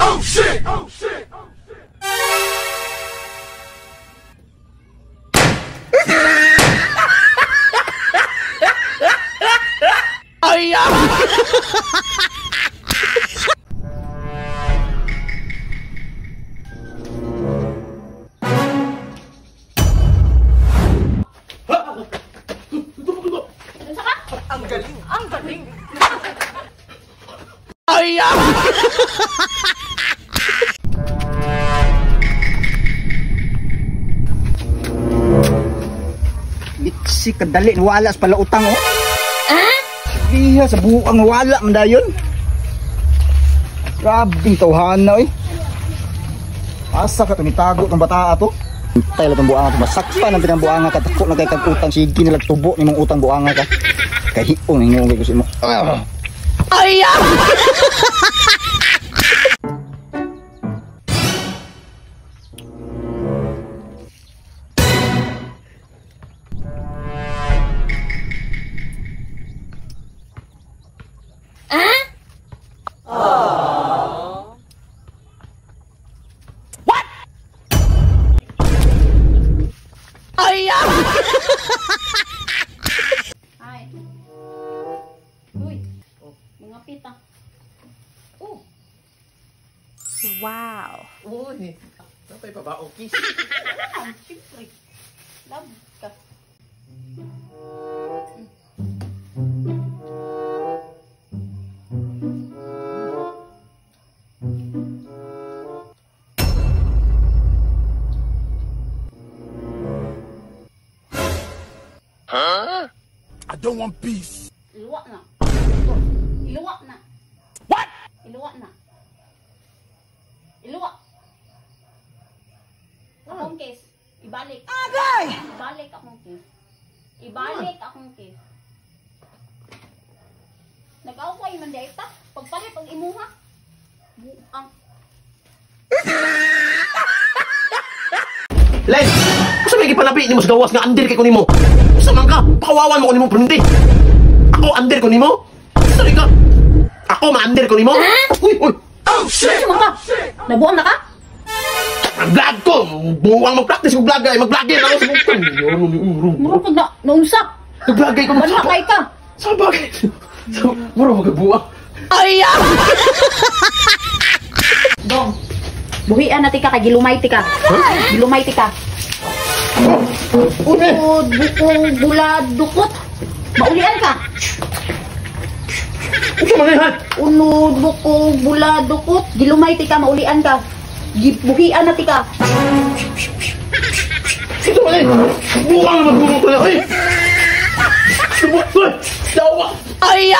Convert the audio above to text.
Oh shit! Oh shit! Ay, Ang galing! Ang galing! ay, Litsi kadali wala sa pala utang oh. Diha sa buang wala man dayon. Grabe tawhana oy. Asa ka tumitago tong bata ato? Tay lang tong buanga to masakpan ang tinang buanga ka tako na kay kag utang sige nila tubo nimong utang buanga ka. Kay hiong ningo kay gusto mo. ay, ay, Ay. Uy. Mga pita. Oh. Wow. Uy! Napay pa ba? Okay. Ah, siyempre. Love ka. I don't want peace. Iluwa na. Iluwa na. What? Iluwa na. Iluwa. Akong case. Ibalik. Agay! Ibalik akong case. Ibalik akong case. Nag-away man di ita. Pagpalit pag imuha. Buang. Len! Asa may gipalabi nimo sa gawas nga under kay ko nimo? Usa man ka? Pakawawan mo ko nimo prundi. Ako under ko nimo? Sorry ka. Ako ma-under ko nimo? Uy, uy. Oh shit! Ano ka? Nabuang na ka? Ang vlog ko. Buwang mag-practice ko vlog ay mag-vlogger ako sa bukon. Mura pag naunsa. Nag-vlogger ko Banwa kay ka. Sa bagay. So, mura magbuwang. ay, Dong. Buhian na tika kay gilumay tika. Gilumay tika. Unod, bukong, bulad, dukot. Maulian ka. Usa man yan. Unod, bukong, bulad, dukot. Gilumay tika, maulian ka. Buhian na tika. Ito man yan. Buwang na magbuwang ko na. Uy. Uy. Dawa. ay,